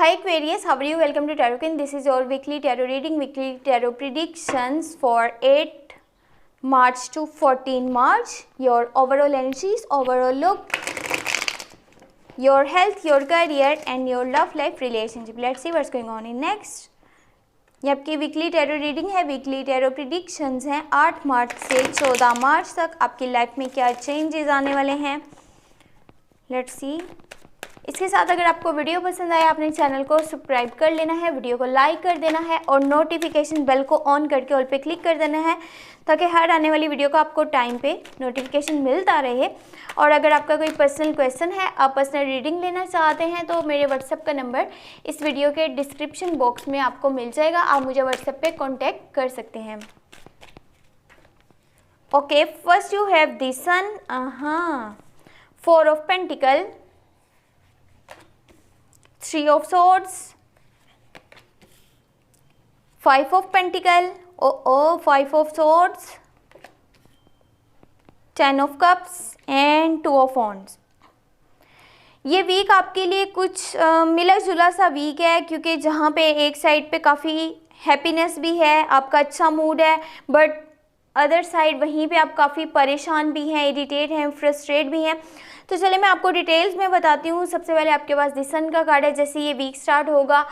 Hi Aquarius, how are you? Welcome to Tarot. This is your weekly tarot reading, weekly tarot predictions for 8 March to 14 March. Your overall energies, overall look, your health, your career and your love life relationship. Let's see what's going on in next. ये आपकी weekly tarot reading है, weekly tarot predictions हैं 8 मार्च से 14 मार्च तक। आपकी life में क्या changes आने वाले हैं, लेट्स सी। इसके साथ अगर आपको वीडियो पसंद आया, आपने चैनल को सब्सक्राइब कर लेना है, वीडियो को लाइक कर देना है और नोटिफिकेशन बेल को ऑन करके ऑल पे क्लिक कर देना है ताकि हर आने वाली वीडियो का आपको टाइम पे नोटिफिकेशन मिलता रहे। और अगर आपका कोई पर्सनल क्वेश्चन है, आप पर्सनल रीडिंग लेना चाहते हैं तो मेरे व्हाट्सएप का नंबर इस वीडियो के डिस्क्रिप्शन बॉक्स में आपको मिल जाएगा। आप मुझे व्हाट्सएप पे कॉन्टैक्ट कर सकते हैं। Okay, first you have the sun, 4 of pentacle, 3 of swords, 5 of pentacle, 5 of swords, 10 of cups and 2 of wands। ये वीक आपके लिए कुछ मिला जुला सा वीक है, क्योंकि जहाँ पे एक साइड पे काफ़ी हैप्पीनेस भी है, आपका अच्छा मूड है, बट अदर साइड वहीं पे आप काफ़ी परेशान भी हैं, इरिटेट हैं, फ्रस्ट्रेट भी हैं। तो चलिए मैं आपको डिटेल्स में बताती हूँ। सबसे पहले आपके पास द सन का कार्ड है। जैसे ये वीक स्टार्ट होगा,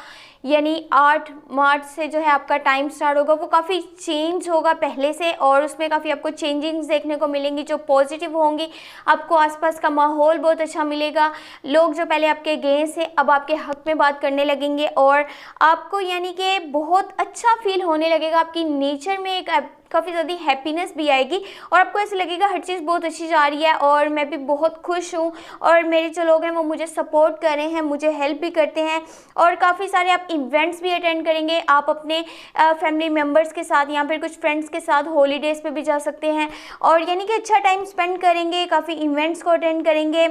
यानी 8 मार्च से जो है आपका टाइम स्टार्ट होगा, वो काफ़ी चेंज होगा पहले से और उसमें काफ़ी आपको चेंजिंग्स देखने को मिलेंगी जो पॉजिटिव होंगी। आपको आसपास का माहौल बहुत अच्छा मिलेगा। लोग जो पहले आपके अगेंस्ट है अब आपके हक में बात करने लगेंगे और आपको यानी कि बहुत अच्छा फील होने लगेगा। आपकी नेचर में एक काफ़ी ज़्यादा हैप्पीनेस भी आएगी और आपको ऐसे लगेगा हर चीज़ बहुत अच्छी जा रही है और मैं भी बहुत खुश हूँ और मेरे जो लोग हैं वो मुझे सपोर्ट कर रहे हैं, मुझे हेल्प भी करते हैं। और काफ़ी सारे आप इवेंट्स भी अटेंड करेंगे। आप अपने फैमिली मेम्बर्स के साथ या फिर कुछ फ्रेंड्स के साथ हॉलीडेज़ पे भी जा सकते हैं और यानी कि अच्छा टाइम स्पेंड करेंगे, काफ़ी इवेंट्स को अटेंड करेंगे,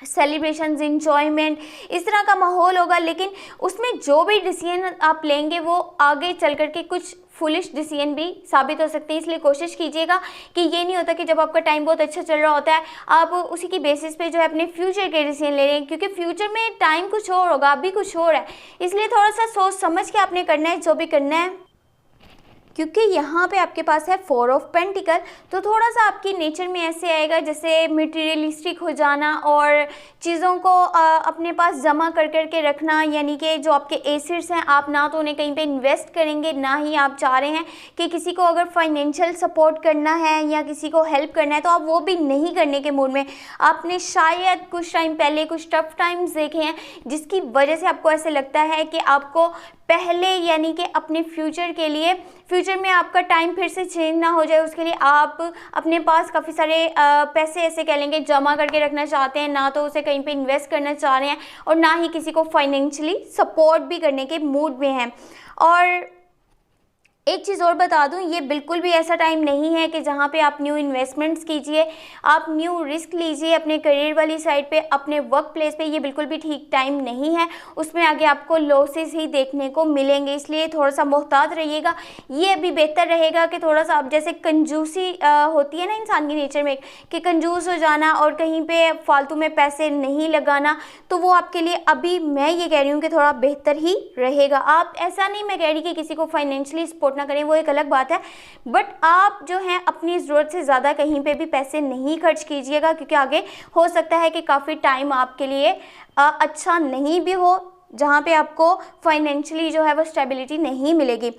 सेलिब्रेशंस, इंजॉयमेंट, इस तरह का माहौल होगा। लेकिन उसमें जो भी डिसीजन आप लेंगे वो आगे चल कर के कुछ फुलिश डिसीजन भी साबित हो सकते हैं। इसलिए कोशिश कीजिएगा कि ये नहीं होता कि जब आपका टाइम बहुत अच्छा चल रहा होता है आप उसी की बेसिस पे जो है अपने फ्यूचर के डिसीजन ले रहे हैं, क्योंकि फ्यूचर में टाइम कुछ और होगा, अभी कुछ और है। इसलिए थोड़ा सा सोच समझ के आपने करना है जो भी करना है, क्योंकि यहाँ पे आपके पास है 4 ऑफ पेंटिकल। तो थोड़ा सा आपकी नेचर में ऐसे आएगा जैसे मटेरियलिस्टिक हो जाना और चीज़ों को अपने पास जमा कर कर के रखना, यानी कि जो आपके एसेट्स हैं आप ना तो उन्हें कहीं पे इन्वेस्ट करेंगे, ना ही आप चाह रहे हैं कि किसी को अगर फाइनेंशियल सपोर्ट करना है या किसी को हेल्प करना है तो आप वो भी नहीं करने के मूड में। आपने शायद कुछ टाइम पहले कुछ टफ टाइम्स देखे हैं जिसकी वजह से आपको ऐसे लगता है कि आपको पहले यानी कि अपने फ्यूचर के लिए, फ्यूचर में आपका टाइम फिर से चेंज ना हो जाए उसके लिए आप अपने पास काफ़ी सारे पैसे ऐसे कह लेंगे जमा करके रखना चाहते हैं, ना तो उसे कहीं पे इन्वेस्ट करना चाह रहे हैं और ना ही किसी को फाइनेंशियली सपोर्ट भी करने के मूड में हैं। और एक चीज़ और बता दूं, ये बिल्कुल भी ऐसा टाइम नहीं है कि जहाँ पे आप न्यू इन्वेस्टमेंट्स कीजिए, आप न्यू रिस्क लीजिए अपने करियर वाली साइड पे, अपने वर्क प्लेस पे। ये बिल्कुल भी ठीक टाइम नहीं है, उसमें आगे आपको लॉसेस ही देखने को मिलेंगे। इसलिए थोड़ा सा मोहतात रहिएगा। ये अभी बेहतर रहेगा कि थोड़ा सा आप जैसे कंजूसी होती है ना इंसान की नेचर में कि कंजूस हो जाना और कहीं पर फालतू में पैसे नहीं लगाना, तो वो आपके लिए अभी मैं ये कह रही हूँ कि थोड़ा बेहतर ही रहेगा। आप ऐसा नहीं मैं कह रही कि किसी को फाइनेंशियली सपोर्ट ना करें, वो एक अलग बात है, बट आप जो है अपनी ज़रूरत से ज़्यादा कहीं पे भी पैसे नहीं खर्च कीजिएगा, क्योंकि आगे हो सकता है कि काफ़ी टाइम आपके लिए अच्छा नहीं भी हो जहाँ पे आपको फाइनेंशियली जो है वो स्टेबिलिटी नहीं मिलेगी।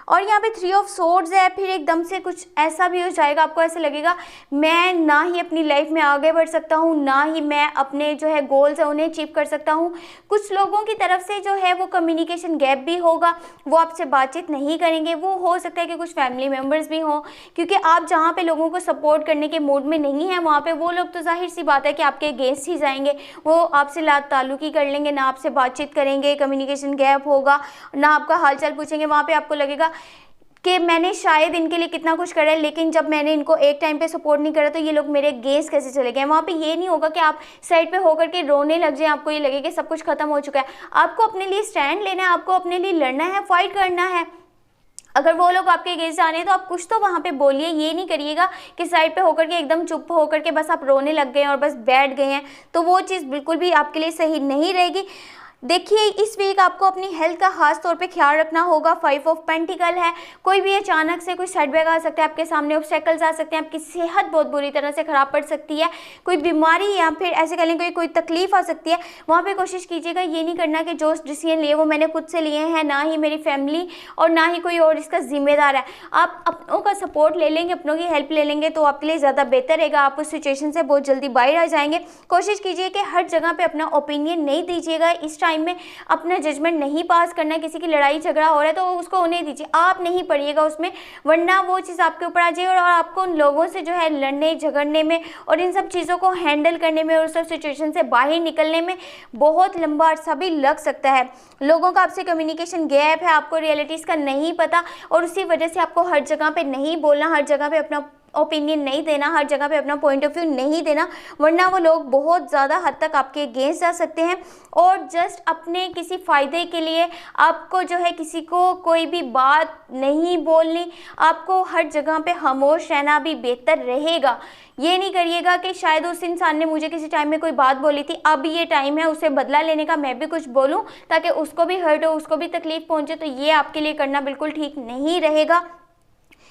और यहाँ पे 3 ऑफ सोर्ड्स है, फिर एकदम से कुछ ऐसा भी हो जाएगा, आपको ऐसे लगेगा मैं ना ही अपनी लाइफ में आगे बढ़ सकता हूँ, ना ही मैं अपने जो है गोल्स है उन्हें अचीव कर सकता हूँ। कुछ लोगों की तरफ से जो है वो कम्युनिकेशन गैप भी होगा, वो आपसे बातचीत नहीं करेंगे। वो हो सकता है कि कुछ फैमिली मेम्बर्स भी हों, क्योंकि आप जहाँ पे लोगों को सपोर्ट करने के मूड में नहीं हैं वहाँ पे वो लोग तो जाहिर सी बात है कि आपके अगेंस्ट ही जाएंगे, वो आपसे लात ताल्लुकी कर लेंगे, ना आपसे बातचीत करेंगे, कम्युनिकेशन गैप होगा, ना आपका हालचाल पूछेंगे। वहाँ पे आपको लगेगा कि मैंने शायद इनके लिए कितना कुछ करा है, लेकिन जब मैंने इनको एक टाइम पे सपोर्ट नहीं करा तो ये लोग मेरे अगेंस्ट कैसे चले गए। वहाँ पे ये नहीं होगा कि आप साइड पे होकर के रोने लग जाएं, आपको ये लगे कि सब कुछ खत्म हो चुका है। आपको अपने लिए स्टैंड लेना है, आपको अपने लिए लड़ना है, फाइट करना है। अगर वो लोग आपके अगेंस्ट आ रहे हैं तो आप कुछ तो वहाँ पे बोलिए। ये नहीं करिएगा कि साइड पे होकर के एकदम चुप होकर के बस आप रोने लग गए हैं और बस बैठ गए हैं, तो वो चीज़ बिल्कुल भी आपके लिए सही नहीं रहेगी। देखिए इस वीक आपको अपनी हेल्थ का खास तौर पे ख्याल रखना होगा। 5 ऑफ पेंटिकल है, कोई भी अचानक से कोई सेटबैक आ सकता है, आपके सामने ऑब्स्टेकल्स आ सकते हैं, आपकी सेहत बहुत बुरी तरह से ख़राब पड़ सकती है, कोई बीमारी या फिर ऐसे कह लें कोई तकलीफ आ सकती है। वहाँ पे कोशिश कीजिएगा ये नहीं करना कि जो डिसीजन लिए वो मैंने खुद से लिए हैं, ना ही मेरी फैमिली और ना ही कोई और इसका जिम्मेदार है। आप अपनों का सपोर्ट ले लेंगे, अपनों की हेल्प ले लेंगे तो आपके लिए ज़्यादा बेहतर रहेगा। आप उस सिचुएशन से बहुत जल्दी बाहर आ जाएंगे। कोशिश कीजिए कि हर जगह पे अपना ओपिनियन नहीं दीजिएगा। इस टाइम में अपना जजमेंट नहीं पास करना। किसी की लड़ाई झगड़ा हो रहा है तो उसको होने दीजिए, आप नहीं पड़िएगा उसमें, वरना वो चीज़ आपके ऊपर आ जाएगी और आपको उन लोगों से जो है लड़ने झगड़ने में और इन सब चीज़ों को हैंडल करने में और सब सिचुएशन से बाहर निकलने में बहुत लंबा अरसा भी लग सकता है। लोगों का आपसे कम्युनिकेशन गैप है, आपको रियलिटीज़ का नहीं पता और उसी वजह से आपको हर जगह पे नहीं बोलना, हर जगह पे अपना ओपिनियन नहीं देना, हर जगह पे अपना पॉइंट ऑफ व्यू नहीं देना, वरना वो लोग बहुत ज़्यादा हद तक आपके अगेंस्ट जा सकते हैं। और जस्ट अपने किसी फ़ायदे के लिए आपको जो है किसी को कोई भी बात नहीं बोलनी, आपको हर जगह पे खामोश रहना भी बेहतर रहेगा। ये नहीं करिएगा कि शायद उस इंसान ने मुझे किसी टाइम में कोई बात बोली थी, अब ये टाइम है उसे बदला लेने का, मैं भी कुछ बोलूं ताकि उसको भी हर्ट हो, उसको भी तकलीफ पहुंचे। तो ये आपके लिए करना बिल्कुल ठीक नहीं रहेगा।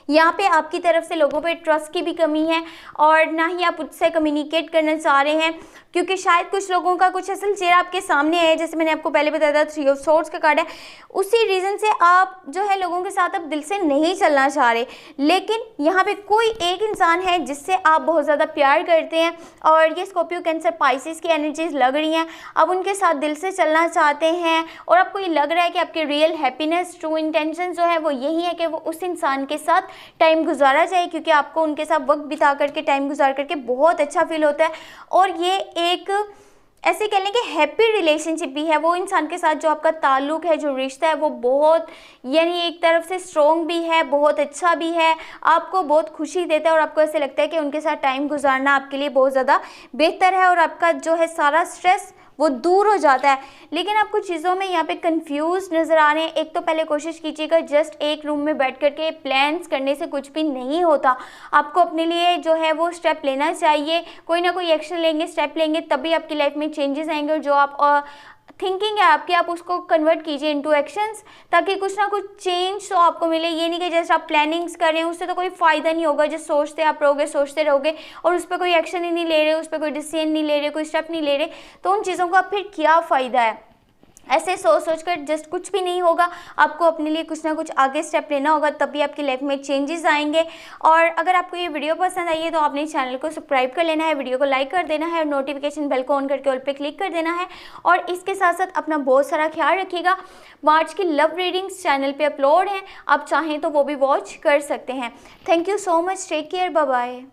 यहाँ पे आपकी तरफ से लोगों पे ट्रस्ट की भी कमी है और ना ही आप उससे कम्युनिकेट करना चाह रहे हैं, क्योंकि शायद कुछ लोगों का कुछ असल चेहरा आपके सामने है। जैसे मैंने आपको पहले बताया था 3 ऑफ सोर्ड्स का कार्ड है, उसी रीज़न से आप जो है लोगों के साथ अब दिल से नहीं चलना चाह रहे। लेकिन यहाँ पे कोई एक इंसान है जिससे आप बहुत ज़्यादा प्यार करते हैं और ये स्कॉर्पियो, कैंसर, पाइसेस की एनर्जीज लग रही हैं। आप उनके साथ दिल से चलना चाहते हैं और आपको ये लग रहा है कि आपकी रियल हैप्पीनेस, ट्रू इंटेंशन जो है वो यही है कि वो उस इंसान के साथ टाइम गुजारा जाए, क्योंकि आपको उनके साथ वक्त बिता करके, टाइम गुजार करके बहुत अच्छा फील होता है। और ये एक ऐसे कह लें कि हैप्पी रिलेशनशिप भी है। वो इंसान के साथ जो आपका ताल्लुक है, जो रिश्ता है, वो बहुत यानी एक तरफ से स्ट्रॉन्ग भी है, बहुत अच्छा भी है, आपको बहुत खुशी देता है और आपको ऐसे लगता है कि उनके साथ टाइम गुजारना आपके लिए बहुत ज़्यादा बेहतर है और आपका जो है सारा स्ट्रेस वो दूर हो जाता है। लेकिन आप कुछ चीज़ों में यहाँ पे कंफ्यूज नज़र आ रहे हैं। एक तो पहले कोशिश कीजिएगा, जस्ट एक रूम में बैठ करके प्लान्स करने से कुछ भी नहीं होता। आपको अपने लिए जो है वो स्टेप लेना चाहिए, कोई ना कोई एक्शन लेंगे, स्टेप लेंगे, तभी आपकी लाइफ में चेंजेस आएंगे। और जो आप थिंकिंग है आपकी, आप उसको कन्वर्ट कीजिए इनटू एक्शंस, ताकि कुछ ना कुछ चेंज तो आपको मिले। ये नहीं कि जस्ट आप प्लानिंग्स कर रहे हैं, उससे तो कोई फ़ायदा नहीं होगा। जस्ट सोचते आप रहोगे, सोचते रहोगे और उस पर कोई एक्शन ही नहीं ले रहे, उस पर कोई डिसीजन नहीं ले रहे, कोई स्टेप नहीं ले रहे, तो उन चीज़ों का फिर क्या फ़ायदा है। ऐसे सोच कर जस्ट कुछ भी नहीं होगा। आपको अपने लिए कुछ ना कुछ आगे स्टेप लेना होगा, तभी आपकी लाइफ में चेंजेस आएंगे। और अगर आपको ये वीडियो पसंद आई है तो आपने चैनल को सब्सक्राइब कर लेना है, वीडियो को लाइक कर देना है और नोटिफिकेशन बेल को ऑन करके ऑल पे क्लिक कर देना है। और इसके साथ साथ अपना बहुत सारा ख्याल रखिएगा। मार्च की लव रीडिंग्स चैनल पर अपलोड हैं, आप चाहें तो वो भी वॉच कर सकते हैं। Thank you so much, take care, bye bye.